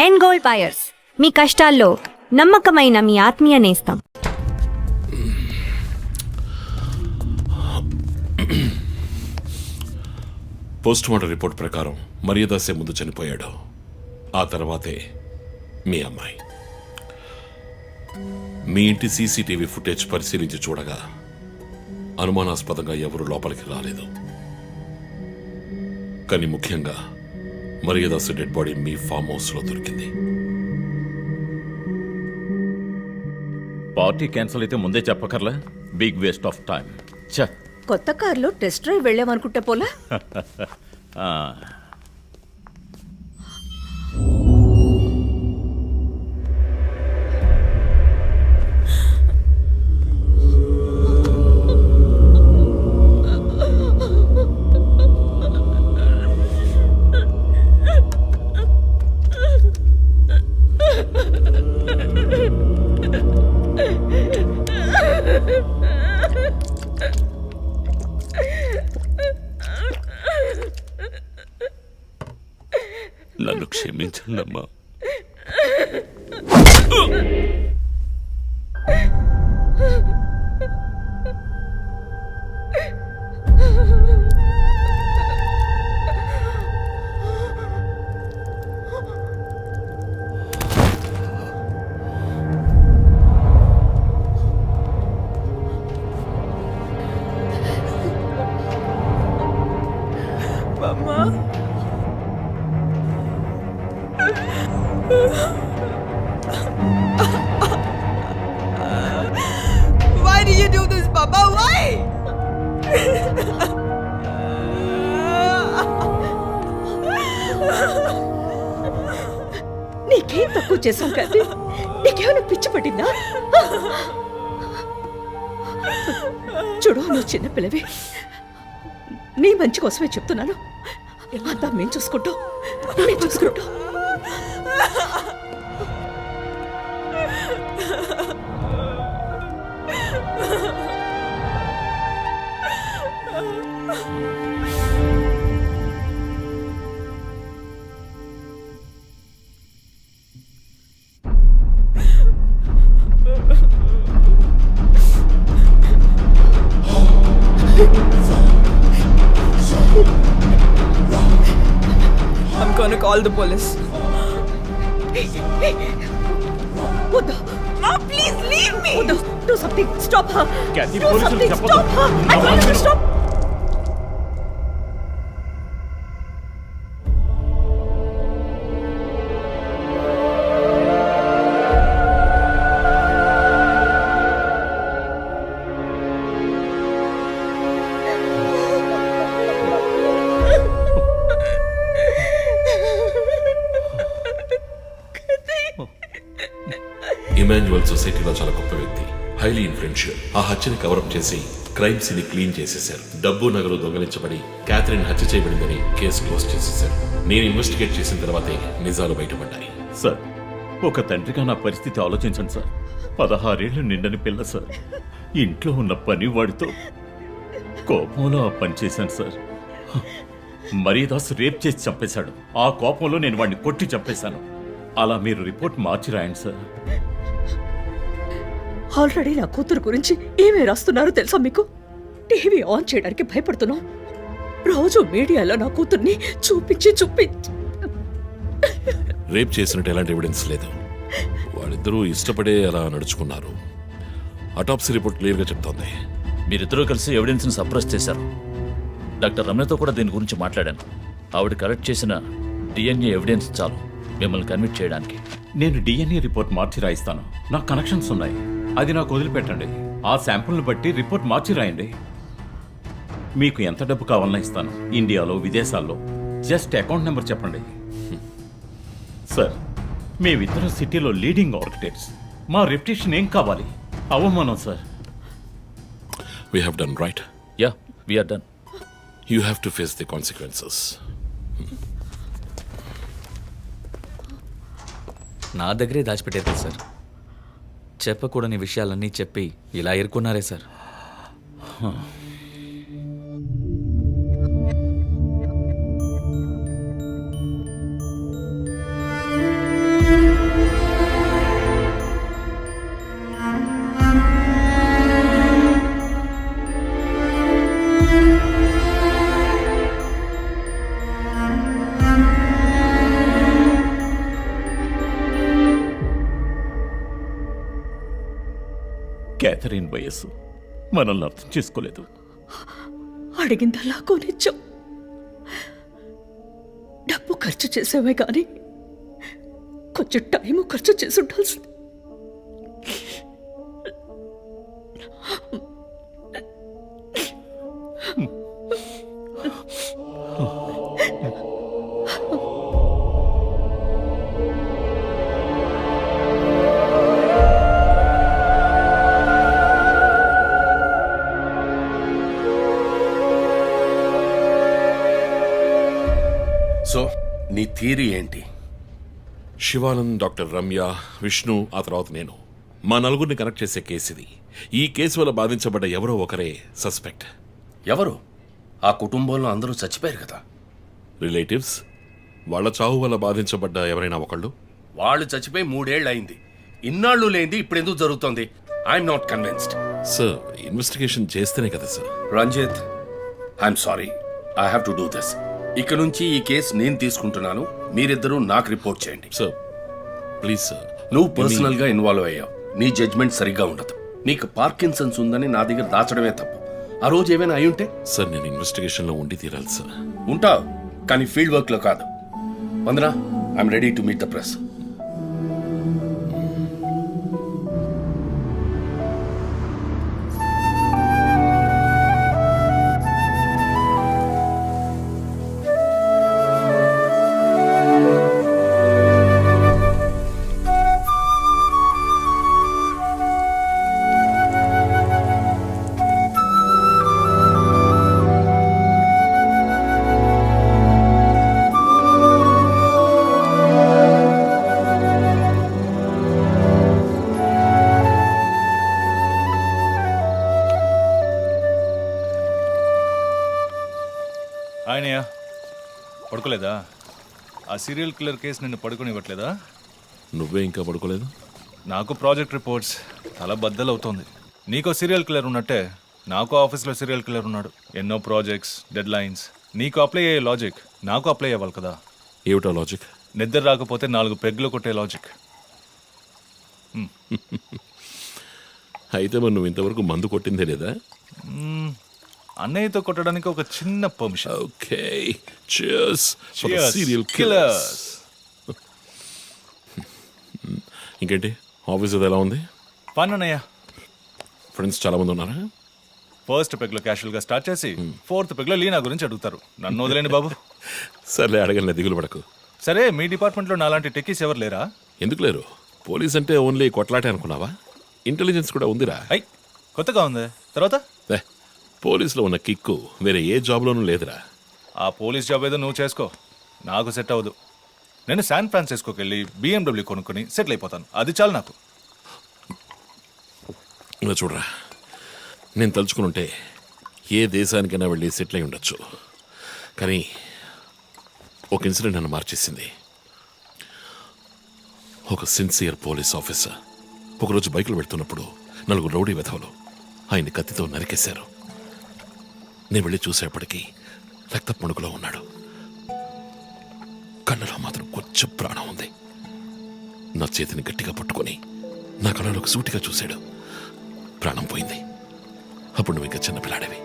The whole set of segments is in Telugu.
ఎండ్ గోల్డ్ బయర్స్, మీ కష్టాల్లో నమ్మకమైన మీ ఆత్మీయ నేస్తం. పోస్ట్మార్టం రిపోర్ట్ ప్రకారం మర్యాదసే ముందు చనిపోయాడు. ఆ తర్వాతే మీ అమ్మాయి. మీ ఇంటి సీసీటీవీ ఫుటేజ్ పరిశీలించి చూడగా అనుమానాస్పదంగా ఎవరూ లోపలికి రాలేదు. కానీ ముఖ్యంగా మర్యాదస్ డెడ్ బాడీ మీ ఫామ్ హౌస్ లో దొరికింది. పార్టీ క్యాన్సిల్ అయితే ముందే చెప్పకర్లా? Big waste of time. కొత్త కార్లో టెస్ట్ డ్రైవ్ వెళ్ళామనుకుంటే పోలా. నన్ను క్షమించండమ్మా. Why did you do this, Papa? Why? నీకేం తక్కువ చేశాం కదా? నీకేమైనా పిచ్చి పట్టిందా? చూడు, నువ్వు చిన్న పిల్లవి. నీ మంచి కోసమే చెప్తున్నాను. అంతా మేము చూసుకుంటాం. I'm gonna call the police. What the? Mom, please leave me. What the? Do something. Stop her. Kathy, do police something. will Stop her. I told you to stop. Emmanuel సొసైటీలో చాలా గొప్ప వ్యక్తి, హైలీ ఇన్ఫ్లుయెన్షియల్. ఆ హత్యని కవరప్ చేసి క్రైమ్ సీన్ క్లీన్ చేసేశారు. డబ్బు నగలు దొంగలించబడి క్యాథరిన్ హత్య చేయబడిందని కేసు క్లోజ్ చేసేశారు. నేను ఇన్వెస్టిగేట్ చేసిన తర్వాతే నిజాలు బయటపడ్డాయి. సార్, ఒక తండ్రిగా నా పరిస్థితి ఆలోచించండి సార్. 16 ఏళ్లు నిండని పిల్ల సార్. ఇంట్లో ఉన్న పని వాడితో కోపంలో ఆ పని చేశాను సార్. మరీదాస్ రేప్ చేసి చంపేశాడు. ఆ కోపంలో నేను వాడిని కొట్టి చంపేశాను. అలా మీరు రిపోర్ట్ మార్చి రాయండి సార్. ఆల్రెడీ నా కూతురు గురించి ఏమేమి రాస్తున్నారో తెలుసా మీకు? టీవీ ఆన్ చేయడానికి భయపడుతున్నాం. రోజు మీడియాలో నా కూతుర్ని చూపించి రేప్ చేసినట్టు ఎలాంటి ఎవిడెన్స్ లేదు. వాళ్ళిద్దరూ ఇష్టపడే అలా నడుచుకున్నారు. అటాప్సీ రిపోర్ట్ క్లియర్ గా చెప్తోంది. మీరిద్దరూ కలిసి ఎవిడెన్స్ ని సప్రెస్ చేశారు. డాక్టర్ రమణతో కూడా దీని గురించి మాట్లాడాను. ఆవిడ కలెక్ట్ చేసిన డిఎన్ఏ ఎవిడెన్స్ చాలు మిమ్మల్ని కన్విట్ చేయడానికి. నేను డిఎన్ఏ రిపోర్ట్ మార్చి రాయిస్తాను. నాకు కనెక్షన్స్ ఉన్నాయి. అది నాకు వదిలిపెట్టండి. ఆ శాంపుల్ని బట్టి రిపోర్ట్ మార్చి రాయండి. మీకు ఎంత డబ్బు కావాలన్నా ఇస్తాను. ఇండియాలో, విదేశాల్లో. జస్ట్ అకౌంట్ నెంబర్ చెప్పండి. సార్, మేమిద్దరం సిటీలో లీడింగ్ ఆర్కిటెక్ట్స్. మా రెప్యుటేషన్ ఏం కావాలి? అవమానం sir. We have done right. Yeah, we are done. You have to face the consequences. నా దగ్గరే దాచిపెట్టారు కదా సార్. చెప్పకూడని విషయాలన్నీ చెప్పి ఇలా ఇరుక్కున్నారే సార్. క్యాథరిన్ వయస్సు మనల్ని అర్థం చేసుకోలేదు. అడిగిందల్లా కొనిచ్చాం. డబ్బు ఖర్చు చేసామే కానీ కొంచెం టైము ఖర్చు చేసి ఉండాల్సింది. సో నీ థియరీ ఏంటి? శివానంద్, డాక్టర్ రమ్య, విష్ణు, ఆ తర్వాత నేను, మా నలుగురిని కనెక్ట్ చేసే కేసు ఇది. ఈ కేసు వల్ల బాధించబడ్డ ఎవరో ఒకరే సస్పెక్ట్. ఎవరు? ఆ కుటుంబంలో అందరూ చచ్చిపోయారు కదా. రిలేటివ్స్. వాళ్ళ చావు వల్ల బాధించబడ్డ ఎవరైనా ఒకళ్ళు. వాళ్ళు చచ్చిపోయి 3 ఏళ్ళు అయింది. ఇన్నాళ్ళు లేనిది ఇప్పుడు ఎందుకు జరుగుతోంది? I'm not convinced. Sir, investigation చేస్తేనే కదా sir. Ranjit, I'm sorry, I have to do this. ఇక నుంచి ఈ కేసు నేను తీసుకుంటున్నాను. మీరిద్దరూ నాకు రిపోర్ట్ చేయండి. Sir please sir. నువ్వు పర్సనల్ గా ఇన్వాల్వ్ అయ్యావు. నీ జడ్జ్మెంట్ సరిగ్గా ఉండదు. నీకు పార్కిన్సన్స్ ఉందని నా దగ్గర దాచడమే తప్పు. ఆ రోజు ఏమైనా అయి ఉంటే? సార్, నేను ఇన్వెస్టిగేషన్ లో ఉండి తీరాలి సార్. ఉంటావు, కానీ ఫీల్డ్ వర్క్ లో కాదు. Vandana, I'm ready to meet the press. ఆయనయ్య పడుకోలేదా? ఆ సీరియల్ కిల్లర్ కేసు నిన్ను పడుకోనివ్వట్లేదా? నువ్వే ఇంకా పడుకోలేదు? నాకు ప్రాజెక్ట్ రిపోర్ట్స్ తల బద్దలవుతోంది. నీకో సీరియల్ కిల్లర్ ఉన్నట్టే నాకు ఆఫీస్లో సీరియల్ కిల్లర్ ఉన్నాడు. ఎన్నో ప్రాజెక్ట్స్, డెడ్ లైన్స్. నీకు అప్లై అయ్యే లాజిక్ నాకు అప్లై అవ్వాలి కదా. ఏమిటా లాజిక్? నిద్ర రాకపోతే 4 పెగ్గులు కొట్టే లాజిక్. అయితే మరి నువ్వు ఇంతవరకు మందు కొట్టిందే లేదా? అన్నయ్యతో కొట్టడానికి ఒక చిన్న permission. Okay, cheers for the Cheers, serial killers. killers. ఇంకేంటి, ఆఫీస్ అది ఎలా ఉంది? ఫన్ అన్నయ్య. ఫ్రెండ్స్ చాలా మంది ఉన్నారా? ఫస్ట్ పెగ్లో క్యాషువల్గా స్టార్ట్ చేసి 4th పెగ్లో లీనా గురించి అడుగుతారు. నన్ను వదిలేండి బాబు. సర్లే, అడగలే, దిగులు పడకు. సరే, మీ డిపార్ట్మెంట్లో నాలాంటి టెక్కీస్ ఎవరు లేరా? ఎందుకు లేరు? పోలీస్ అంటే ఓన్లీ కొట్లాటే అనుకున్నావా? ఇంటెలిజెన్స్ కూడా ఉందిరా. అయ్, కొత్తగా ఉంది. తర్వాత పోలీసులో ఉన్న కిక్కు వేరే ఏ జాబ్లోనూ లేదురా. ఆ పోలీస్ జాబ్ ఏదో నువ్వు చేసుకో, నాకు సెట్ అవ్వదు. నేను శాన్ ఫ్రాన్సిస్కోకి వెళ్ళి BMW కొనుక్కొని సెటిల్ అయిపోతాను. అది చాలు నాకు. ఇలా చూడరా, నేను తలుచుకుని ఉంటే ఏ దేశానికైనా వెళ్ళి సెటిల్ అయి ఉండొచ్చు. కానీ ఒక ఇన్సిడెంట్ నన్ను మార్చేసింది. ఒక సిన్సియర్ పోలీస్ ఆఫీసర్ ఒకరోజు బైకులు పెడుతున్నప్పుడు 4 రౌడీ వెధవలు ఆయన్ని కత్తితో నరికేశారు. నేను వెళ్ళి చూసేపటికి రక్త మణుకులో ఉన్నాడు. కళ్ళలో మాత్రం కొంచెం ప్రాణం ఉంది. నా చేతిని గట్టిగా పట్టుకొని నా కళ్ళలోకి సూటిగా చూశాడు. ప్రాణం పోయింది. అప్పుడు నువ్వు ఇంకా చిన్నపిల్లాడేవి.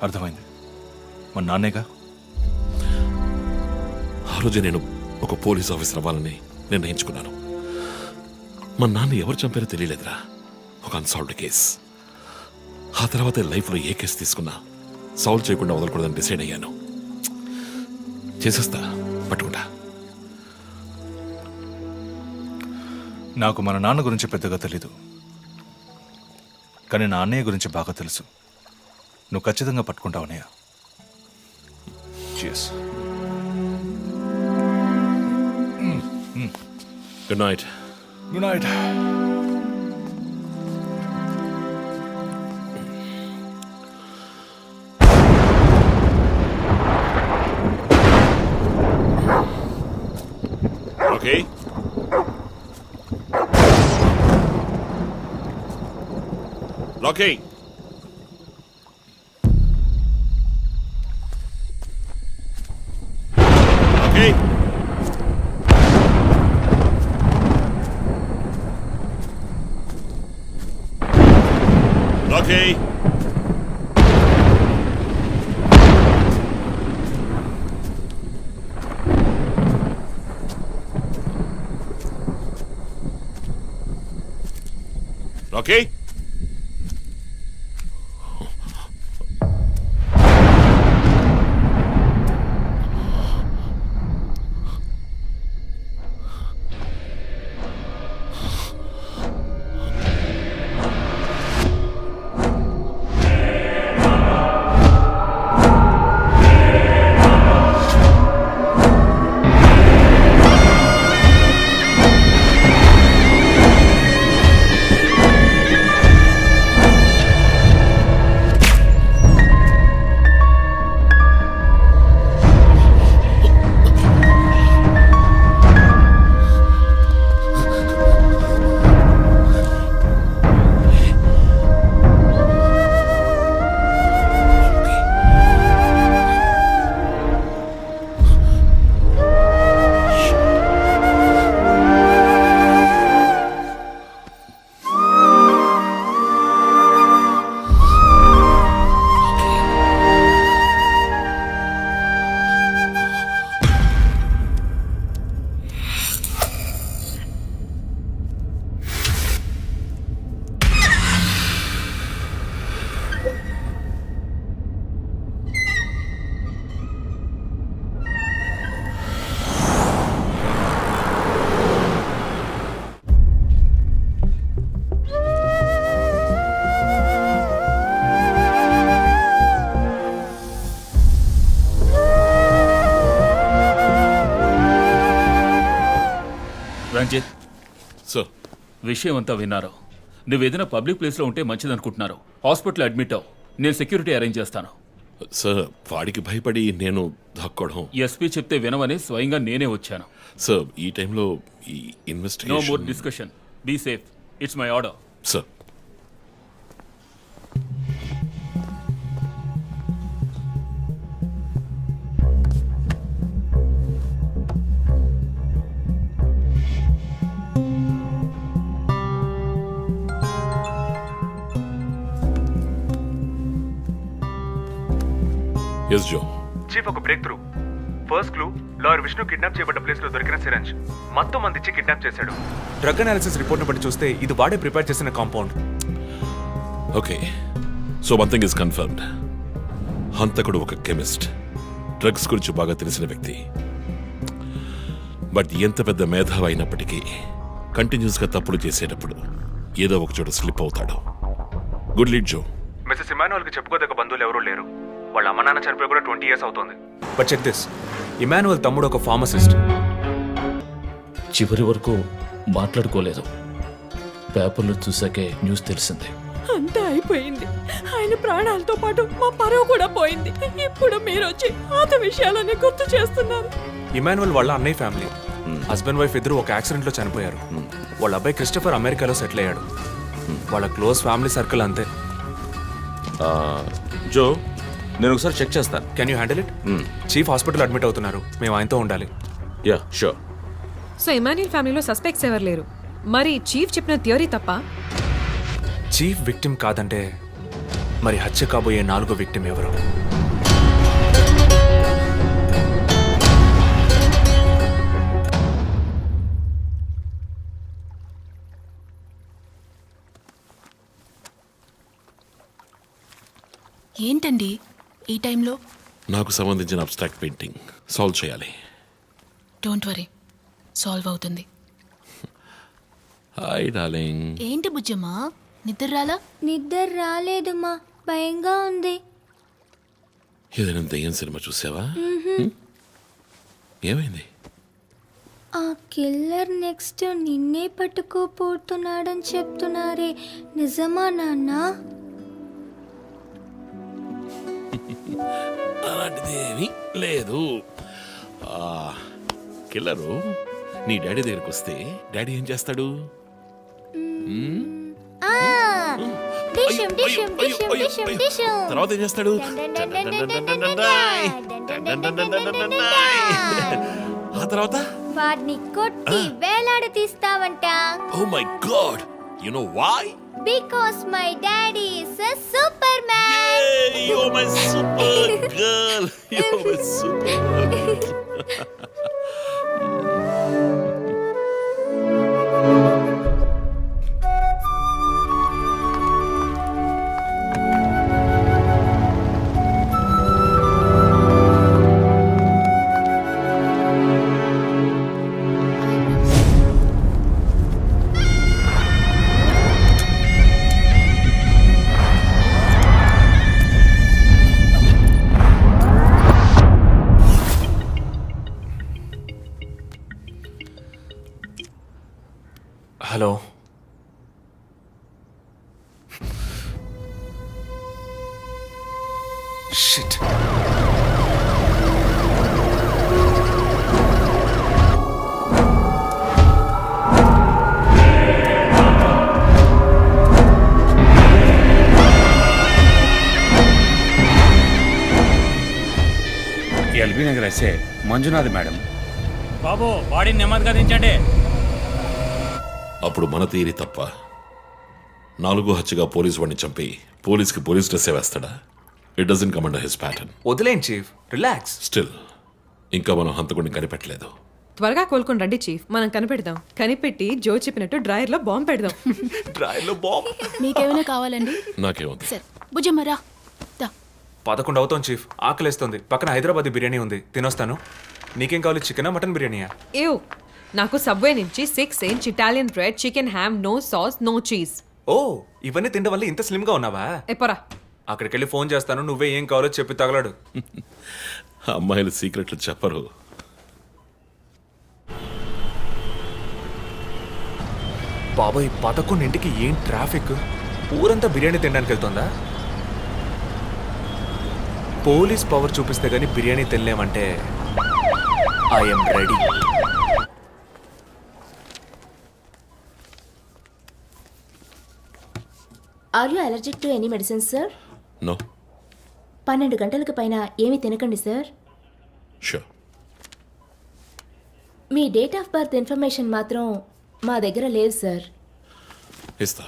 అర్థమైంది. మా నాన్నేగా. ఆ రోజే నేను ఒక పోలీస్ ఆఫీసర్ అవ్వాలని నిర్ణయించుకున్నాను. మా నాన్న ఎవరు చంపారో తెలియలేదురా. ఒక అన్సాల్వ్డ్ కేస్. ఆ తర్వాత లైఫ్లో ఏ కేసు తీసుకున్నా సాల్వ్ చేయకుండా వదలకూడదని డిసైడ్ అయ్యాను. చేసేస్తా, పట్టుకుంటా. నాకు మన నాన్న గురించి పెద్దగా తెలీదు, కానీ నా అన్నయ్య గురించి బాగా తెలుసు. నువ్వు ఖచ్చితంగా పట్టుకుంటావు అన్నయ్య. Cheers. Good night. Good night. Okay, okay. Okay, Rocky Rocky Ranjit, sir విషయం అంతా విన్నారు. నువ్వు ఏదైనా పబ్లిక్ ప్లేస్లో ఉంటే మంచిదనుకుంటున్నారు. హాస్పిటల్ అడ్మిట్ అవ్వు. నేను సెక్యూరిటీ అరేంజ్ చేస్తాను. సార్ వాడికి భయపడి నేను దాక్కోవడం. ఎస్పీ చెప్తే వినవని స్వయంగా నేనే వచ్చాను. సార్ ఈ టైంలో ఈ no more investigation. Discussion. Be safe. It's my order. Sir yes Jo. Chief, ఒక breakthrough. First clue, lawyer Vishnu kidnap చేయబడ్డ ప్లేస్ లో దొరికిన సిరంజ్ మొత్తం మందిచ్చి కిడ్నాప్ చేశాడు. డ్రగ్ అనాలిసిస్ రిపోర్ట్ బట్టి చూస్తే ఇది వాడే ప్రిపేర్ చేసిన compound. Okay, so one thing is confirmed. హంతకుడు ఒక కెమిస్ట్, డ్రగ్స్ గురించి బాగా తెలిసిన వ్యక్తి. బట్ ఎంత పెద్ద మేధావి అయినప్పటికీ కంటిన్యూస్గా తప్పులు చేసేటప్పుడు ఏదో ఒక చోట స్లిప్ అవుతాడు. గుడ్ లీడ్ జో. మిస్సెస్ ఇమానువల్ కి చెప్పుకోదగ్గ బంధువులు ఎవరూ లేరు. వాళ్ళ అమ్మ నాన్న చనిపోయి కూడా 20 years అవుతుంది. బట్ చెక్ దిస్, ఇమానువల్ తమ్ముడు ఒక ఫార్మసిస్ట్. చివరి వరకు మాట్లాడుకోలేదు. పేపర్లో చూసాకే న్యూస్ తెలిసింది. అంతా అయిపోయింది. ఆయన ప్రాణాలతో పాటు మా పరువు కూడా పోయింది. ఇప్పుడు మీరు వచ్చి పాత విషయాలన్నీ గుర్తు చేస్తున్నారు. ఇమానువల్ వాళ్ళ అన్నయ్య ఫ్యామిలీ, హస్బెండ్ వైఫ్ ఇద్దరు ఒక యాక్సిడెంట్ లో చనిపోయారు. వాళ్ళ అబ్బాయి క్రిస్టఫర్ అమెరికాలో సెటిల్ అయ్యాడు. వాళ్ళ క్లోజ్ ఫ్యామిలీ సర్కిల్ అంతే. జో, నేను ఒకసారి చెక్ చేస్తాను. Can you handle it? Chief hospital admit అవుతున్నారు. మేము ఆయనతో ఉండాలి. Yeah sure. సో ఇమాన్యుల్ ఫ్యామిలీలో సస్పెక్ట్స్ ఎవరు లేరు. మరి చీఫ్ చెప్పిన థియరీ తప్ప? చీఫ్ విక్టిమ్ కాదంటే మరి హత్య కాబోయే 4వ విక్టిమ్ ఎవరు? ఏంటండి ఈ టైంలో? నాకు సంబంధించిన అబ్స్ట్రాక్ట్ పెయింటింగ్ సాల్వ్ చేయాలి. డోంట్ వరీ, సాల్వ్ అవుతుంది. Hi darling. ఏంటి బుజ్జమ్మా, నిద్ర రాలా? నిద్ర రాలేదు మా, భయంగా ఉంది. ఏదైనా దెయ్యం సినిమా చూసావా? ఏమైంది? ఆ కిల్లర్ నెక్స్ట్ నిన్నే పట్టుకోపోతున్నాడని చెప్తున్నారే, నిజమా నాన్న? అలాంటిదేమీ లేదు. కిల్లరు నీ డాడీ దగ్గరికి వస్తే డాడీ ఏం చేస్తాడు? తర్వాత ఏం చేస్తాడు? ఆ తర్వాత వాడిని కొట్టి వేలాడ తీస్తావంట. Oh my god, you know why? Because my daddy is a Superman. Yay, you're my super girl. You're my super girl. Hello shit LB Nagar SA Manjunath madam. బాబు బాడీని నెమ్మదిగా దించండి. అప్పుడు మన తీరి తప్ప 4 హత్యగా పోలీసు వాడిని చంపి పోలీస్కి పోలీస్ డ్రెస్సే వేస్తాడా? It doesn't come under his pattern. వదిలేండి చీఫ్, రిలాక్స్. స్టిల్ ఇంకా మనం హంతకుడిని కనిపెట్టలేదు. త్వరగా కోలుకొని రండి చీఫ్, మనం కనిపెడదాం. కనిపెట్టి జో చెప్పినట్టు డ్రాయర్లో బాంబు పెడదాం. డ్రాయర్లో బాంబ్? మీకేమైనా కావాలండి? నాకేముంది. సరే భుజమ్మరా. 11 అవుతాం చీఫ్, ఆకలేస్తుంది. పక్కన హైదరాబాద్ బిర్యానీ ఉంది, తినొస్తాను. నీకేం కావాలి, చికెనా మటన్ బిర్యానీయా? ఏవ్, నాకు సబ్వే నుంచి 6 inch Italian bread, chicken ham, no sauce, no cheese. Oh, ఇవన్నీ తినడం వల్ల ఇంత స్లిమ్ గా ఉన్నావా? ఎప్పరా అక్కడికి వెళ్ళి ఫోన్ చేస్తాను, నువ్వే ఏం కావాలో చెప్పి తగలడు. అమ్మాయిలు సీక్రెట్లు చెప్పరు. బాబాయ్ 11ంటికి ఏం ట్రాఫిక్? ఊరంతా బిర్యానీ తినడానికి వెళ్తుందా? పోలీస్ పవర్ చూపిస్తే గానీ బిర్యానీ తినలేమంటే I'm ready. Are you allergic to any medicines sir? No. 12 గంటలకు పైన ఏమీ తినకండి సార్. షూర్. మీ డేట్ ఆఫ్ బర్త్ ఇన్ఫర్మేషన్ మాత్రం మా దగ్గర లేదు సార్. ఇస్తా.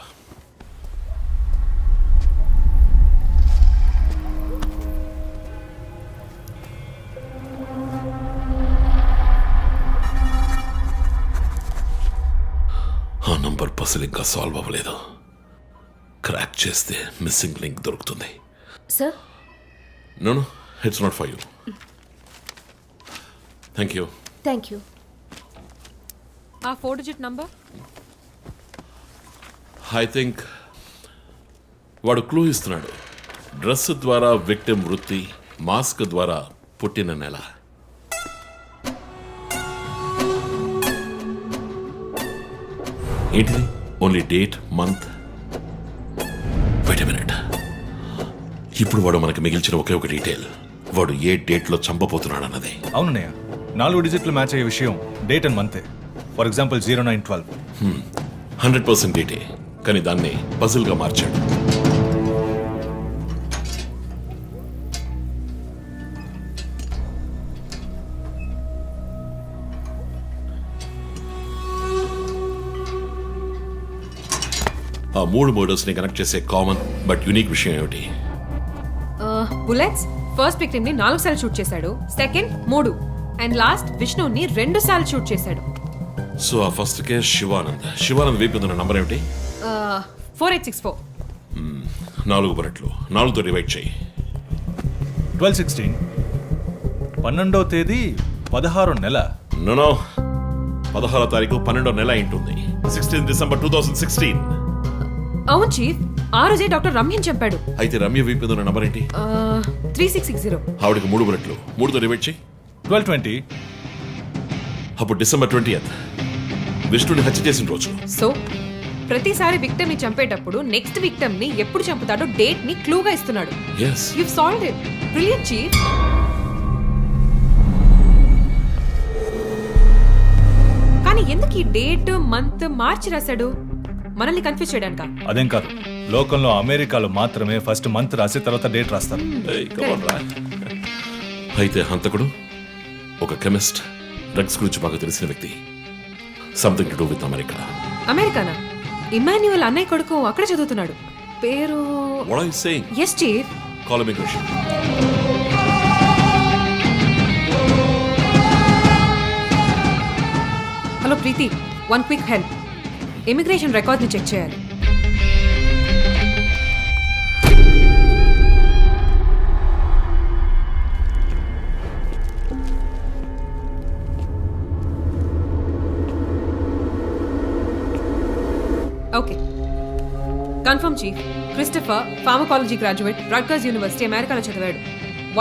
ఆ నంబర్ పసిల్ ఇంకా సాల్వ్ అవ్వలేదు. క్రాక్ చేస్తే మిస్సింగ్ లింక్ దొరుకుతుంది. Sir? No, it's not for you. Thank you. Thank you. ఆ 4 డిజిట్ నంబర్? ఐ థింక్ వాడు క్లూ ఇస్తున్నాడు. డ్రెస్ ద్వారా విక్టిమ్ వృత్తి, మాస్క్ ద్వారా పుట్టిన నెల. ఏంటిది? Only date, month. Wait a minute. ఇప్పుడు వాడు మనకి మిగిల్చిన ఒకే ఒక డీటెయిల్, వాడు ఏ డేట్లో చంపబోతున్నాడు అన్నది. అవునన్నయ్య, 4 డిజిట్లు మ్యాచ్ అయ్యే విషయం డేట్ అండ్ మంతే. For example 0912. 100% డేటే, కానీ దాన్ని పజిల్గా మార్చాడు. ఆ 3 మర్డర్స్ ని కనెక్ట్ చేసే కామన్ బట్ యూనిక్ విషయం ఏమిటి? బుల్లెట్స్. ఫస్ట్ విక్టిమ్ ని 4 సార్లు షూట్ చేశాడు, సెకండ్ 3, అండ్ లాస్ట్ విష్ణుని 2 సార్లు షూట్ చేశాడు. సో ఆ ఫస్ట్ కేస్ శివానంద్ వైపు ఉన్న నంబర్ ఏమిటి? 4864. 4 బుల్లెట్లు, 4తో డివైడ్ చేయి. 12/16. 12వ తేదీ 16వ నెల. నో, 16వ తారీఖు 12వ నెల ఉంటుంది. 16 డిసెంబర్ 2016. అవును చీఫ్, ఆ రోజే డాక్టర్ రమ్యని చంపాడు. అయితే రమ్య వైపు ఉన్న నంబర్ ఏంటి? 3660. ఆవిడకి 3 బుల్లెట్లు, 3తో డివైడ్ చేయి. 12/20. అప్పుడు డిసెంబర్ 20th విష్ణుని హత్య చేసిన రోజు. సో ప్రతిసారి విక్టిమ్ ని చంపేటప్పుడు నెక్స్ట్ విక్టిమ్ ని ఎప్పుడు చంపుతాడో డేట్ ని క్లూగా ఇస్తున్నాడు. Yes. You've solved it. Brilliant, chief. కానీ ఎందుకు ఈ డేట్, మంత్ మార్చి రాశాడు? మనల్ని కన్ఫ్యూజ్ చేయడానికా? అదేం కాదు, లోకంలో అమెరికాలో మాత్రమే ఫస్ట్ మంత్ రాసి తర్వాత డేట్ రాస్తారు. అయితే హంతకుడు ఒక కెమిస్ట్, డ్రగ్స్ గురించి బాగా తెలిసిన వ్యక్తి. Something to do with America. అమెరికానా? ఇమాన్యువల్ అన్నయ్య కొడుకు అక్కడే చదువుతున్నాడు. పేరు What are you saying? Yes chief. Call immigration. Hello Preethi, one quick help. Immigration రికార్డ్ని చెక్ చేయాలి. Okay, confirm chief. Christopher pharmacology graduate, Rutgers university, అమెరికాలో చదివాడు.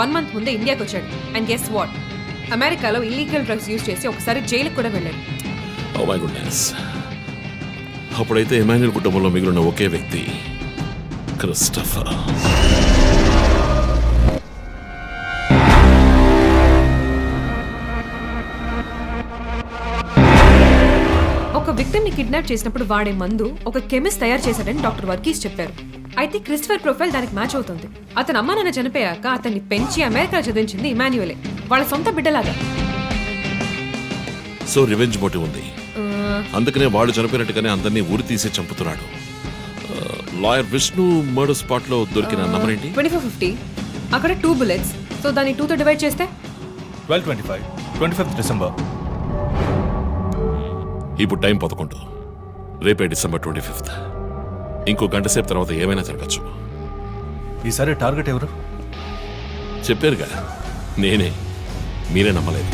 1 month ముందే ఇండియాకి వచ్చాడు. అండ్ గెస్ వాట్, అమెరికాలో ఇల్లీగల్ డ్రగ్స్ యూజ్ చేసి ఒకసారి జైలుకి కూడా వెళ్ళాడు. Oh my goodness. అప్పుడైతే ఎమాన్యుల్ కుటుంబంలో మిగిలిన ఒకే వ్యక్తి క్రిస్టఫర్. ఒక విక్టిమ్ ని కిడ్నాప్ చేసినప్పుడు వాడే మందు ఒక కెమిస్ట్ తయారు చేశాడని డాక్టర్ వర్గీస్ చెప్పారు. అయితే క్రిస్టఫర్ ప్రొఫైల్ దానికి మ్యాచ్ అవుతుంది. అతను అమ్మ నాన్న చనిపోయాక అతన్ని పెంచి అమెరికా చదివించింది ఇమాన్యువలే, వాళ్ళ సొంత బిడ్డలాగా. సో రివెంజ్ మోటివ్ ఉంది, అందుకనే వాడు చనిపోయినట్టుగానే అందరినీ ఊరి తీసి చంపుతున్నాడు. లాయర్ విష్ణు మర్డర్ స్పాట్ లో దొరికిన నంబర్ ఏంటి? 2450. అక్కడ 2 bullets. సో దాన్ని 2 తో డివైడ్ చేస్తే 1225, 25th December. ఇప్పుడు టైం 11. రేపే December 25th. ఇంకో గంట సేపు తర్వాత ఏమైనా జరగచ్చు. ఈసారి టార్గెట్ ఎవరు? చెప్పారుగా, నేనే. మీరే నమ్మలేదు.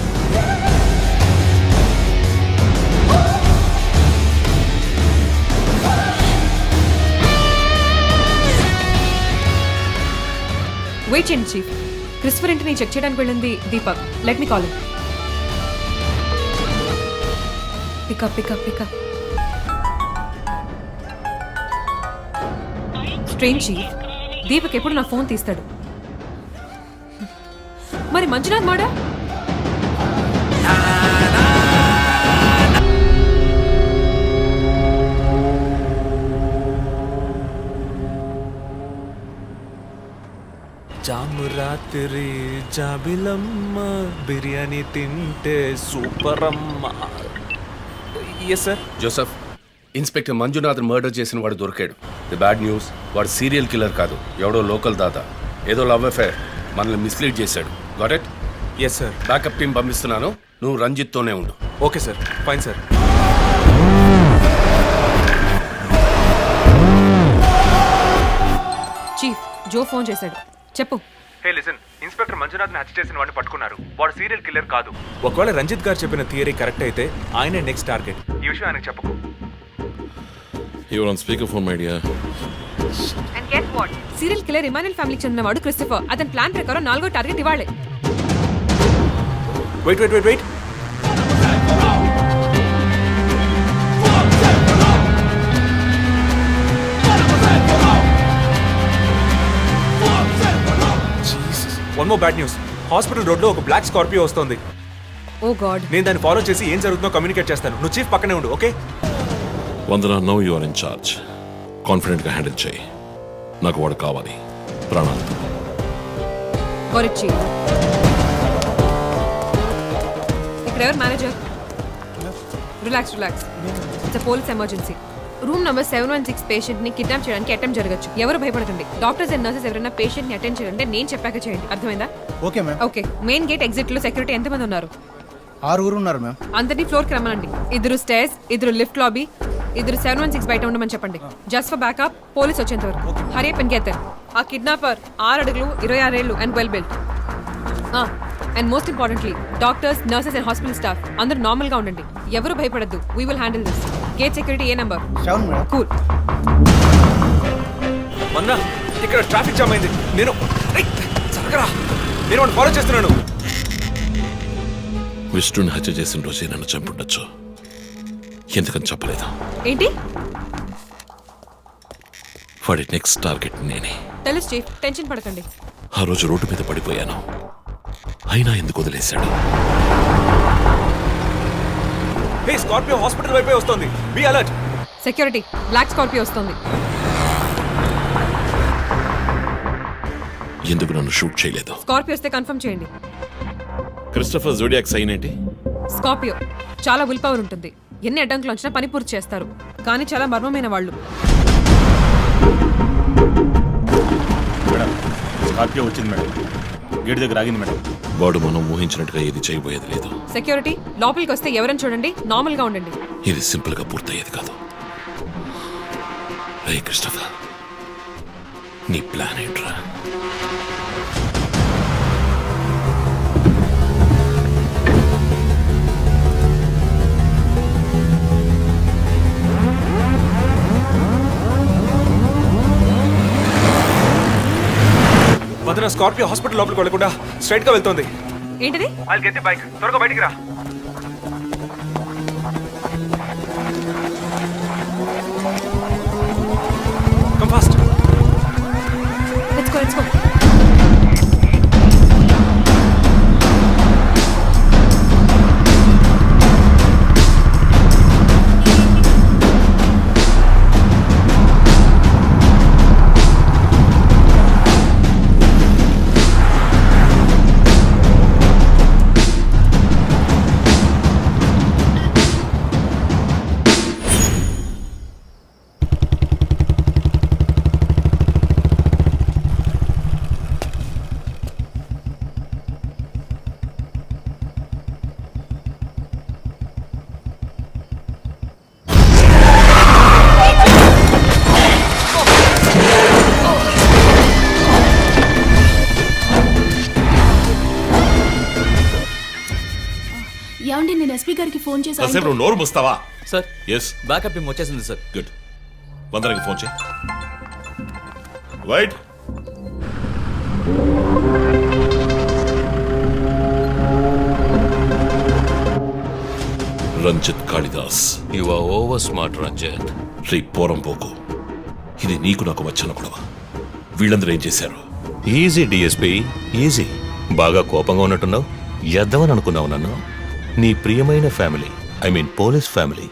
వెయిట్ చేయండి చీఫ్. క్రిస్టఫర్ ఇంటిని చెక్ చేయడానికి వెళ్ళింది Deepak. Let me call him. Pick up pick up pick up. Strange chief, Deepak ఎప్పుడు నా ఫోన్ తీస్తాడు. మరి మంజునాథ్ మాడా? జాము రాత్రి జాబిలమ్మ బిర్యానీ తింటే సూపర్ అమ్మ. Yes sir. Joseph, inspector Manjunath murder చేసిన వాడు దొరికాడు. ది బ్యాడ్ న్యూస్, వాడు సీరియల్ కిల్లర్ కాదు, ఎవడో లోకల్ దాదా. ఏదో లవ్ అఫైర్, మనల్ని మిస్లీడ్ చేశాడు. Got it? Yes sir. Backup team పంపిస్తున్నాను, నువ్వు రంజిత్తోనే ఉండు. Okay sir, fine sir. Chief, Jo phone చేశాడు. చెప్పు. హే లిసన్, ఇన్స్పెక్టర్ మంజునాథ్ హత్య చేసిన వాడిని పట్టుకున్నారు. వాడు సీరియల్ కిల్లర్ కాదు. ఒకవేళ రంజిత్ గారు చెప్పిన థియరీ కరెక్ట్ అయితే ఆయనే నెక్స్ట్ టార్గెట్. ఈ విషయం ఆయనకు చెప్పకు. You are on speakerphone, my dear. And guess what? Serial killer Emmanuel ఫ్యామిలీకి చెందినవాడు క్రిస్టఫర్. అతని ప్లాన్ ప్రకారం 4వ టార్గెట్ ఇవాళే. Wait wait wait wait. One more bad news. Hospital road లో ఒక బ్లాక్ స్కార్పియో వస్తుంది. Oh god. నేను దాన్ని ఫాలో చేసి ఏం జరుగుతుందో కమ్యూనికేట్ చేస్తాను. నువ్వు చీఫ్ పక్కనే ఉండు, okay? Vandana, now you are in charge. Confident గా హ్యాండిల్ చేయి. నాకు వాడు కావాలి, ప్రాణాలతో. గొరిచ్చి. ఇక్కడ ఎవరు manager? Relax relax. It's police emergency. Room number 716 patient ని కిడ్నాప్ చేయడానికి అటెంప్ట్ జరగచ్చు. ఎవరు భయపడకండి. డాక్టర్స్ అండ్ నర్సెస్ ఎవరైనా పేషెంట్ ని అటెండ్ చేయాలంటే నేను చెప్పాక చేయండి. అర్థమైందా? Okay ma'am. Okay. Main gate exit లో సెక్యూరిటీ ఎంతమంది ఉన్నారు? 6 ఉన్నారు మ్యామ్. అందరినీ ఫ్లోర్ కి రమ్మనండి. 2 స్టేర్స్, 2 లిఫ్ట్ లాబీ, 2 716 బయట ఉండమని చెప్పండి. జస్ట్ ఫర్ బ్యాకప్, పోలీస్ వచ్చేంత వరకు. Hurry up and get there. ఆ కిడ్నాపర్ 6 అడుగులు 26 ఏళ్ళు and well built. And most importantly, doctors, nurses and hospital staff అందరూ నార్మల్ గా ఉండండి. ఎవరు భయపడద్దు. We will handle this. Gate security ఏ నెంబర్? 7 మేడం. కూల్. మన్నా, ఇక్కడ ట్రాఫిక్ జామ్ అయింది. నేను వాడిని ఫాలో చేస్తున్నాను. విష్ణుని హత్య చేసిన రోజే నన్ను చంపుండొచ్చు. ఎందుకని చెప్పలేదు? ఏంటి? వాడి నెక్స్ట్ టార్గెట్ నేనే. తెలుసు చీఫ్, టెన్షన్ పడకండి. ఆ రోజు రోడ్డు మీద పడిపోయాను, అయినా ఎందుకు వదిలేశాడు? హే, స్కార్పియో హాస్పిటల్ వైపే వస్తుంది. Be alert. Security, black Scorpio వస్తుంది. ఎందుకు నన్ను షూట్ చేయలేదు? స్కార్పియో వస్తే కన్ఫర్మ్ చేయండి. క్రిస్టఫర్ జోడియాక్ సైన్ ఏంటి? స్కార్పియో చాలా విల్ పవర్ ఉంటుంది. ఎన్ని అడ్డంకులు వచ్చినా పని పూర్తి చేస్తారు. కానీ చాలా మర్మమైన వాళ్ళు. మేడం స్కార్పియో వచ్చింది మేడం, గేట్ దగ్గర ఆగింది మేడం. వాడు మనం ఊహించినట్టుగా ఏది చేయబోయేది లేదు. సెక్యూరిటీ లోపలికి వస్తే ఎవరైనా చూడండి, నార్మల్ గా ఉండండి. ఇది సింపుల్ గా పూర్తయ్యేది కాదు. రే క్రిస్టఫర్, నీ ప్లాన్ ఏంట్రా? వదిన స్కార్పియో హాస్పిటల్ లోపలికి వెళ్ళకుండా స్ట్రైట్ గా వెళ్తుంది. ఏంటిది? I'll get the bike. త్వరగా బయటికి రా. Come fast. Let's go, let's go. ఏమండి, నేను ఎస్పీ గారికి ఫోన్ చేశాను. కాసేపు నువ్వు నోరు మూస్తావా? సార్ ఎస్, బ్యాకప్ టీమ్ వచ్చేసింది సార్. గుడ్. వందనకి ఫోన్ చేయి. Wait, Ranjith Kalidas. You are over smart Ranjith. రీ పోరం పోకు, ఇది నీకు నాకు వచ్చిన గొడవ. వీళ్ళందరూ ఏం చేశారు? Easy DSP, easy. బాగా కోపంగా ఉన్నట్టున్నావు. ఎద్దామని అనుకున్నావు నన్ను. నీ ప్రియమైన family, I mean police family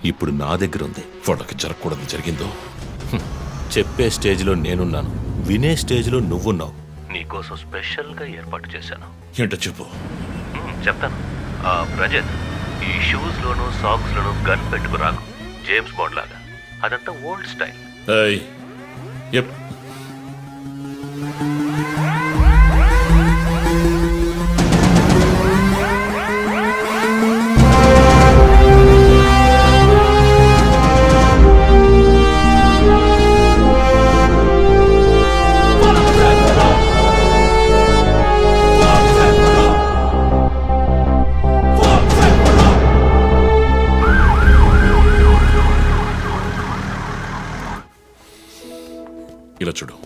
ఇప్పుడు నా దగ్గర ఉంది. వాళ్ళకి జరగకూడదు జరిగిందో. చెప్పే స్టేజ్లో నేనున్నాను, వినే స్టేజ్లో నువ్వున్నావు. నీకోసం స్పెషల్గా ఏర్పాటు చేశాను. ఏంటో చెప్పు. చెప్తాను. రజత్, ఈ షూస్లోను సాక్స్లోను గన్ పెట్టుకురాకు, జేమ్స్ బాండ్ లాగా. అదంతా ఓల్డ్ స్టైల్. ఏయ్, ఎప్. ఇలా చూడు,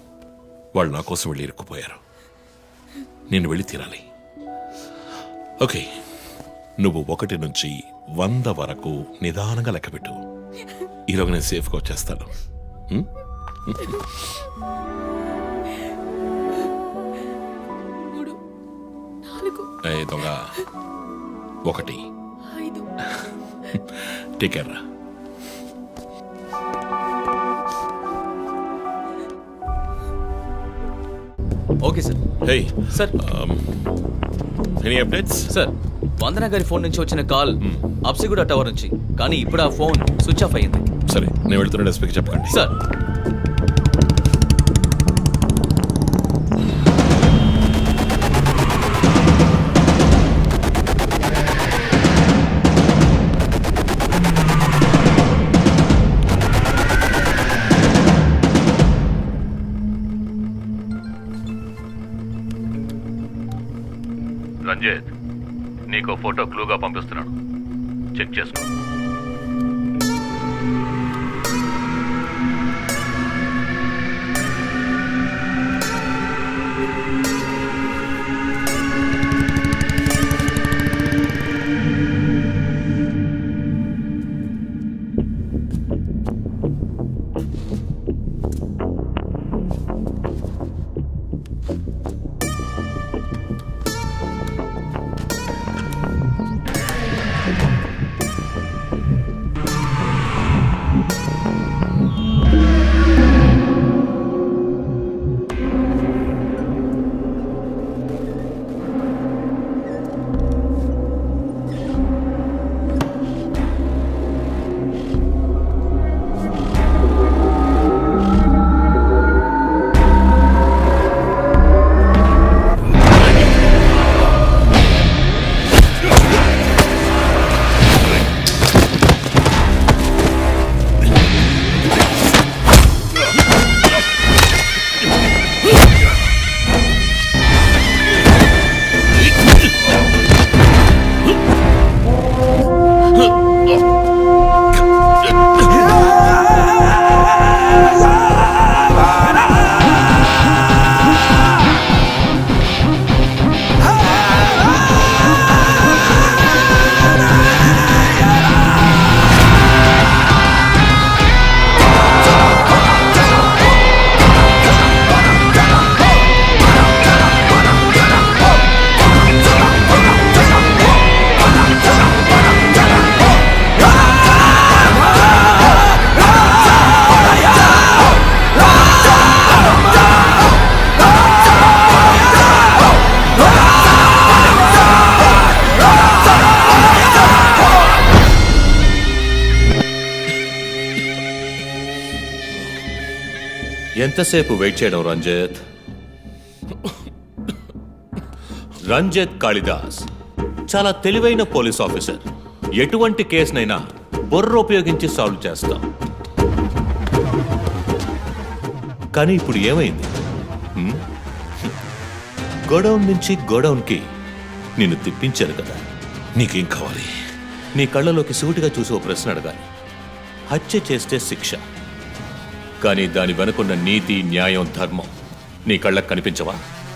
వాళ్ళు నా కోసం వెళ్ళి ఇరుక్కుపోయారు. నేను వెళ్ళి తీరాలి. ఓకే, నువ్వు 1 నుంచి 100 వరకు నిదానంగా లెక్కపెట్టు. ఈరోజు నేను సేఫ్గా వచ్చేస్తాను. దొంగ 1 టేక్ రా. Okay sir. Hey sir, any updates? Sir, Vandana గారి ఫోన్ నుంచి వచ్చిన కాల్ అప్సిగూడ టవర్ నుంచి, కానీ ఇప్పుడు ఆ ఫోన్ స్విచ్ ఆఫ్ అయ్యింది. సరే, నేను వెళ్తున్న ఎస్పీకి చెప్పకండి. సార్. రంజిత్, నీకో ఫోటో క్లూగా పంపిస్తున్నాను, చెక్ చేసుకో. ఎంతసేపు వెయిట్ చేయడం రంజిత్? రంజిత్ కాళిదాస్ చాలా తెలివైన పోలీస్ ఆఫీసర్. ఎటువంటి కేసునైనా బుర్ర ఉపయోగించి సాల్వ్ చేస్తాం. కానీ ఇప్పుడు ఏమైంది? గోడౌన్ నుంచి గోడౌన్కి నిన్ను తిప్పించారు కదా. నీకేం కావాలి? నీ కళ్ళలోకి సూటిగా చూసి ఓ ప్రశ్న అడగాలి. హత్య చేస్తే శిక్ష, కానీ దాని వెనుకున్న నీతి, న్యాయం, ధర్మం నీ కళ్ళకు కనిపించవా?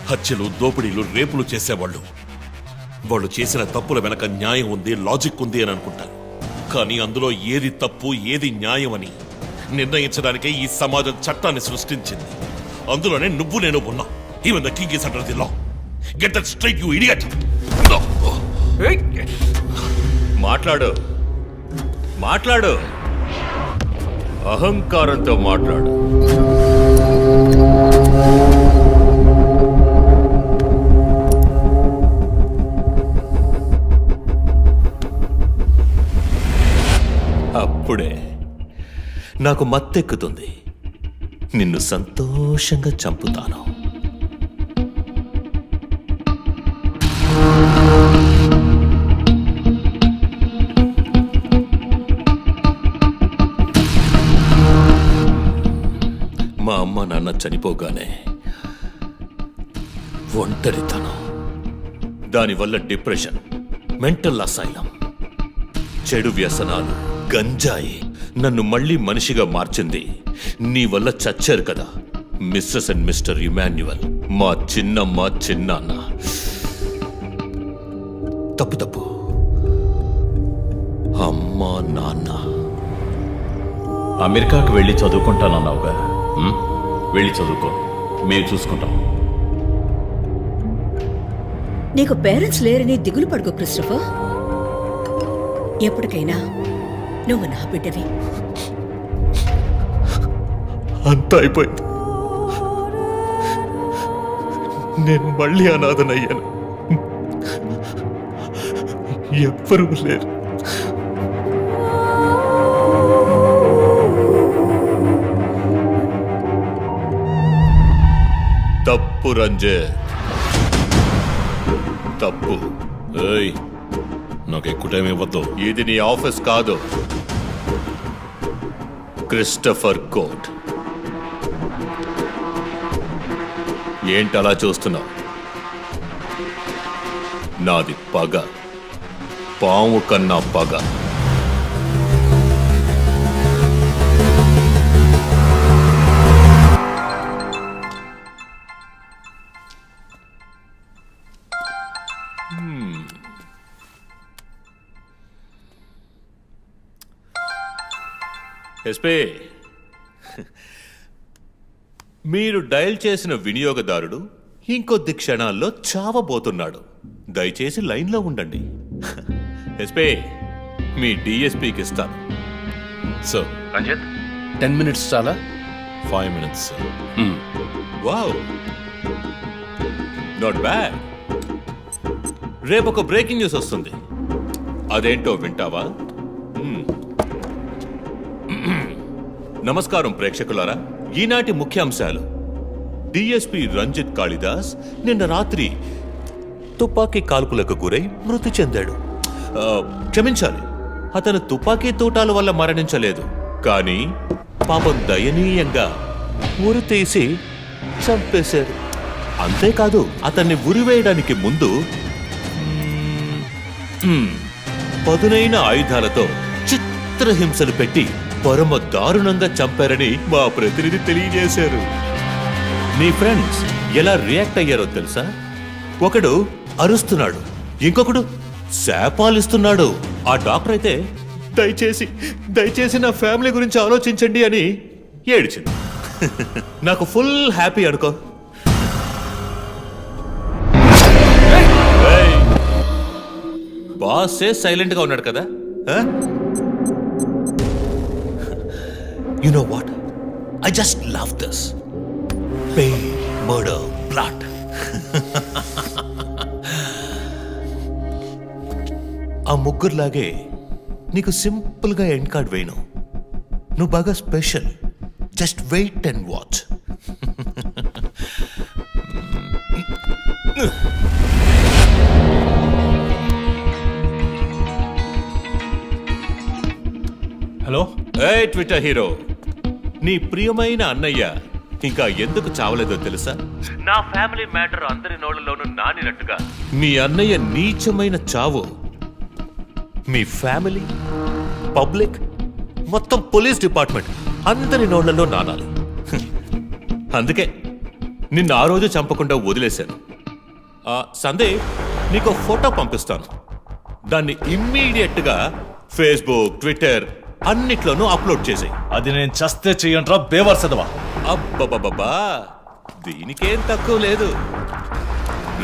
హత్యలు, దోపిడీలు, రేపులు చేసేవాళ్ళు వాళ్ళు చేసిన తప్పుల వెనక న్యాయం ఉంది, లాజిక్ ఉంది అని అనుకుంటారు. కానీ అందులో ఏది తప్పు, ఏది న్యాయం అని నిర్ణయించడానికే ఈ సమాజం చట్టాన్ని సృష్టించింది. అందులోనే నువ్వు నేను ఉన్నా. Even the king is under the law. Get that straight, you idiot. మాట్లాడు, మాట్లాడు, అహంకారంతో మాట్లాడు. అప్పుడే నాకు మత్తెక్కుతుంది. నిన్ను సంతోషంగా చంపుతాను. మా అమ్మ నాన్న చనిపోగానే ఒంటరితనం, దానివల్ల డిప్రెషన్, మెంటల్ అసైలం, చెడు వ్యసనాలు, గంజాయి నన్ను మళ్ళీ మనిషిగా మార్చింది. నీ వల్ల చచ్చారు కదా మిస్సెస్ అండ్ మిస్టర్ ఇమాన్యువల్, మా చిన్నమ్మ, చిన్నాన్న. తప్పు. అమ్మ, నాన్న. అమెరికాకు వెళ్ళి చదువుకుంటానన్నావుగా, వెళ్ళి చదువుకో, మేము చూసుకుంటాం. నీకు పేరెంట్స్ లేరని దిగులు పడుకో క్రిస్టఫర్. ఎప్పటికైనా నువ్వు నా బిడ్డవి. అంతా అయిపోయింది. నేను మళ్ళీ అనాథనయ్యాను. ఎవ్వరూ లేరు. తప్పు రంజిత్, తప్పు. ఏయ్, నాకు ఎక్కువ టైం ఇవ్వద్దు. ఇది నీ ఆఫీస్ కాదు, క్రిస్టఫర్ కోర్ట్. ఏంటలా చూస్తున్నావు? నాది పగ, పాము కన్నా పగ. ఎస్పీ, మీరు డయల్ చేసిన వినియోగదారుడు ఇంకొద్ది క్షణాల్లో చావబోతున్నాడు. దయచేసి లైన్లో ఉండండి. ఎస్పీ, మీ డిఎస్పీకి ఇస్తాను. సార్ రంజిత్, 10 minutes చాలా? 5 minutes, sir. Wow, not bad. రేపు ఒక బ్రేకింగ్ న్యూస్ వస్తుంది. అదేంటో వింటావా? నమస్కారం ప్రేక్షకులారా. ఈనాటి ముఖ్యాంశాలు. డిఎస్పీ రంజిత్ కాళిదాస్ నిన్న రాత్రి తుపాకీ కాల్పులకు గురై మృతి చెందాడు. క్షమించాలి, అతను తుపాకీ తూటాల వల్ల మరణించలేదు, కానీ పాపం దయనీయంగా ఉరి తీసి చంపేశారు. అంతేకాదు, అతన్ని ఉరివేయడానికి ముందు పదునైన ఆయుధాలతో చిత్రహింసలు పెట్టి పరమ దారుణంగా చంపారని మా ప్రతినిధి తెలియజేశారు. నీ ఫ్రెండ్స్ ఎలా రియాక్ట్ అయ్యారో తెలుసా? ఒకడు అరుస్తున్నాడు, ఇంకొకడు శాపాలిస్తున్నాడు. ఆ డాక్టర్ అయితే దయచేసి నా ఫ్యామిలీ గురించి ఆలోచించండి అని ఏడ్చింది. నాకు ఫుల్ హ్యాపీ అనుకో. బాసే సైలెంట్ గా ఉన్నాడు కదా. You know what? I just love this. Pain, murder, blood. ఆ ముగ్గురులాగే నీకు సింపుల్గా ఎండ్ కార్డ్ వేయను. నువ్వు బాగా special. Just wait and watch. Hello a Twitter hero, నీ ప్రియమైన అన్నయ్య ఇంకా ఎందుకు చావలేదో తెలుసా? నా ఫ్యామిలీ మ్యాటర్ అందరి నోళ్ళలోనూ నానినట్టుగా మీ అన్నయ్య నీచమైన చావు మీ ఫ్యామిలీ, పబ్లిక్, మొత్తం పోలీస్ డిపార్ట్మెంట్ అందరి నోళ్లలో నానాలి. అందుకే నిన్ను ఆ రోజు చంపకుండా వదిలేశాను. సందేహ్, నీకు ఫోటో పంపిస్తాను. దాన్ని ఇమ్మీడియట్ గా ఫేస్బుక్, ట్విట్టర్ అన్నిట్లోనూ అప్లోడ్ చేసాయి. అది నేను చస్తే చెయ్యంట్రా బేవర్సదవా. అబ్బబ్బబ్బా, దీనికేం తక్కువ లేదు.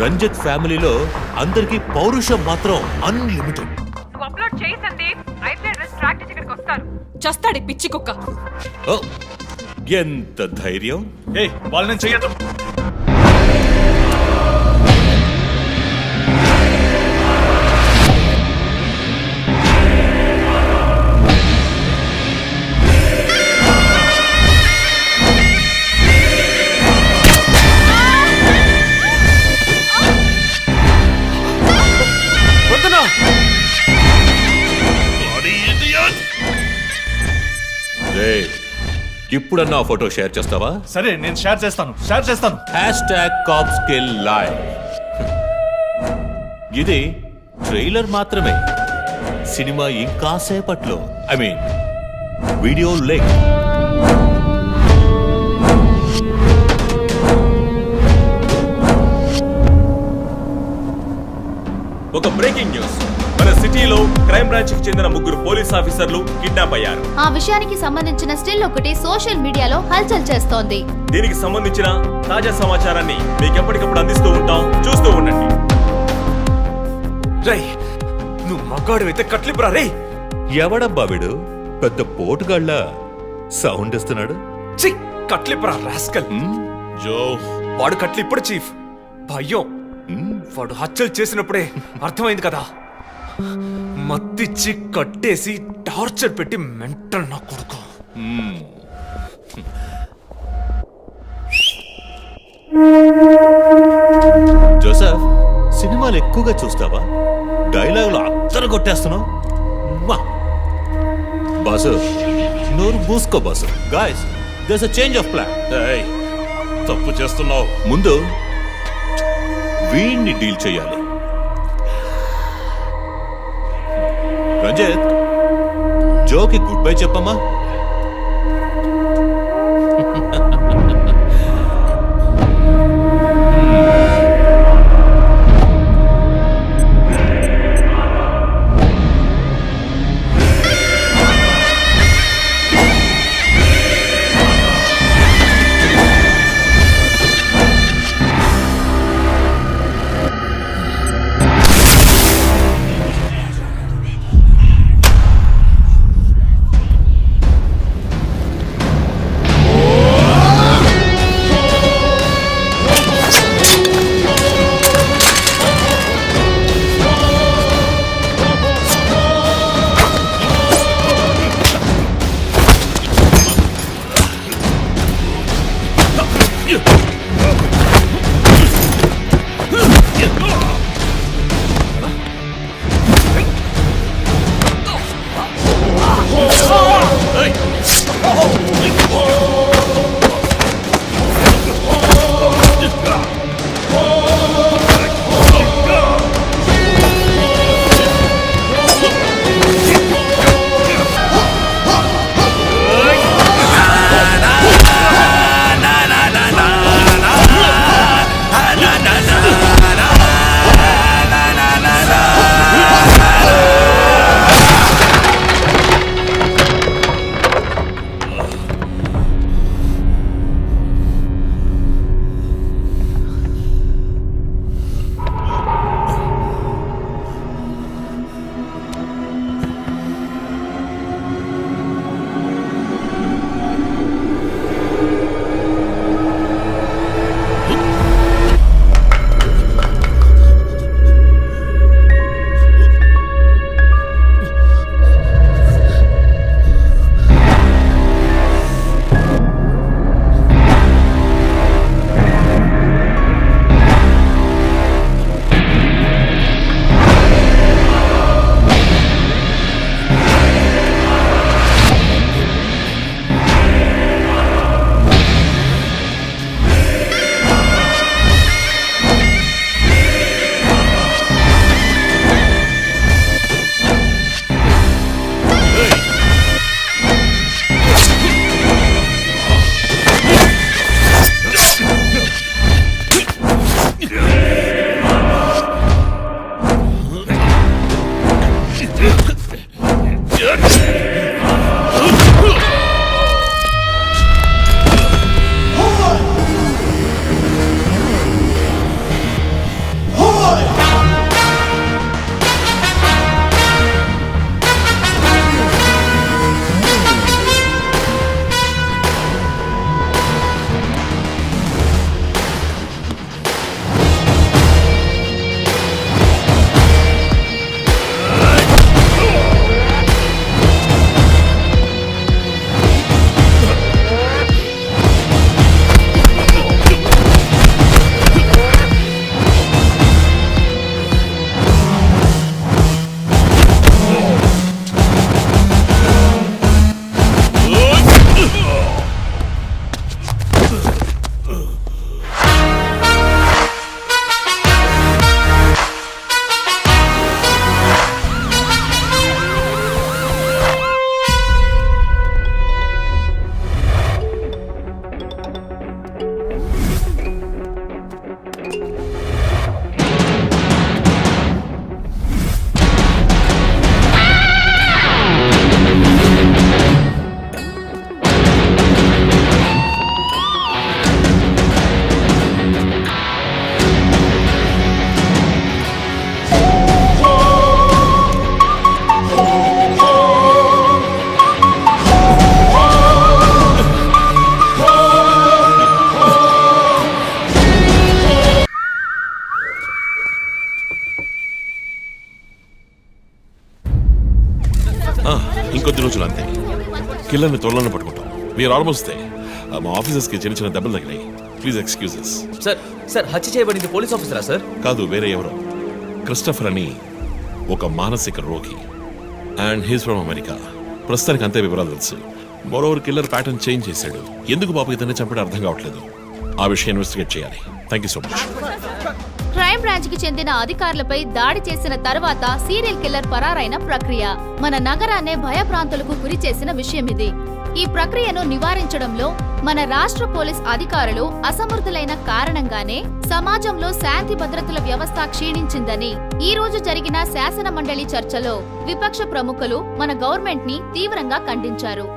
రంజిత్ ఫ్యామిలీలో అందరికీ పౌరుషం మాత్రం అన్లిమిటెడ్. అప్లోడ్ చేయి సందీప్, అయితే ట్రాక్ చేసి ఇక్కడికి వస్తారు. చస్తాడు పిచ్చి కుక్క. ఓ, ఎంత ధైర్యం! వాళ్ళని చెయ్యదు. ఇప్పుడన్నా ఫోటో షేర్ చేస్తావా? సరే, నేను షేర్ చేస్తాను. #CopsKillLive. ఇది ట్రైలర్ మాత్రమే. సినిమా ఇంకా సేపట్లో, వీడియో లింక్. ఒక బ్రేకింగ్ న్యూస్. మన సిటీలో క్రైమ్ బ్రాంచ్ కి చెందిన 3 పోలీస్ ఆఫీసర్లు కిడ్నాప్ అయ్యారు. ఆ విషయానికి సంబంధించిన స్టిల్ ఒకటి సోషల్ మీడియాలో హల్చల్ చేస్తోంది. దీనికి సంబంధించిన తాజా సమాచారాన్ని మీకు ఎప్పటికప్పుడు అందిస్తూ ఉంటాం, చూస్తూ ఉండండి. రై, నువ్వు మగాడు అయితే కట్లిపురా. రే, ఎవడబ్బా వీడు? పెద్ద పోటుగాళ్ళ సౌండ్ ఇస్తున్నాడు. కట్లిపురా రాస్కల్. జో, వాడు కట్లిప్పుడు చీఫ్. భయం. వాడు హత్యలు చేసినప్పుడే అర్థమైంది కదా. మత్తిచ్చి కట్టేసి టార్చర్ పెట్టి మెంటల్ నా కొడుకు. జోసెఫ్, సినిమాలు ఎక్కువగా చూస్తావా? డైలాగులు అత్తరు కొట్టేస్తున్నావు. బాసు, నోరు మూసుకో boss. Guys, there's a change of plan. తప్పు చేస్తున్నావు. ముందు వీణ్ణి డీల్ చేయాలి. రంజిత్, జోకి గుడ్ బై చెప్పమ్మా. కిల్లర్ని త్వరలోనే పట్టుకుంటాం. We're almost there. మా ఆఫీసర్స్కి చిన్న చిన్న దెబ్బలు తగినాయి. Please excuses. సార్ సార్ హత్య చేయబడింది పోలీస్ ఆఫీసరా సార్? కాదు, వేరే ఎవరో. క్రిస్టఫర్ అని ఒక మానసిక రోగి. And he's from America. ప్రస్తుతానికి అంతే వివరాలు తెలుసు. మరోవర్ కిల్లర్ ప్యాటర్న్ చేంజ్ చేశాడు. ఎందుకు పాప ఇతన్ని చంపడం అర్థం కావట్లేదు. ఆ విషయం ఇన్వెస్టిగేట్ చేయాలి. Thank you so much. Crime branch కి చెందిన అధికారులపై దాడి చేసిన తర్వాత సీరియల్ కిల్లర్ పరారైన ప్రక్రియ మన నగరాన్నే భయభ్రాంతులకు గురి చేసిన విషయం ఇది. ఈ ప్రక్రియను నివారించడంలో మన రాష్ట్ర పోలీస్ అధికారులు అసమర్థులైన కారణంగానే సమాజంలో శాంతి భద్రతల వ్యవస్థ క్షీణించిందని ఈ రోజు జరిగిన శాసన మండలి చర్చలో విపక్ష ప్రముఖులు మన గవర్నమెంట్ ని తీవ్రంగా ఖండించారు.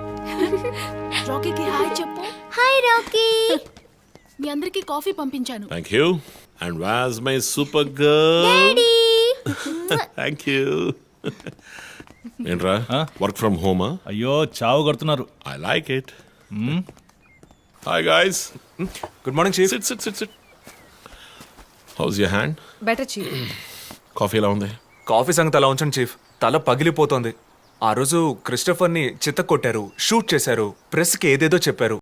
రాకీకి హాయ్ చెప్పు. Hi Rocky. మీ అందరికి కాఫీ పంపించాను. Thank you. And was my super girl. Thank you. ఏంట్రా వర్క్ ఫ్రమ్ హోమా? అయ్యో చావు కొడుతున్నారు. I like it. Hi guys. Good morning chief. Sit sit sit sit. How's your hand? Better chief. Coffee ఎలా ఉంది? కాఫీ సంగతి అలా ఉంచండి చీఫ్. తల పగిలిపోతోంది. ఆ రోజు క్రిస్టఫర్ని చిత్త కొట్టారు, షూట్ చేశారు, ప్రెస్కి ఏదేదో చెప్పారు.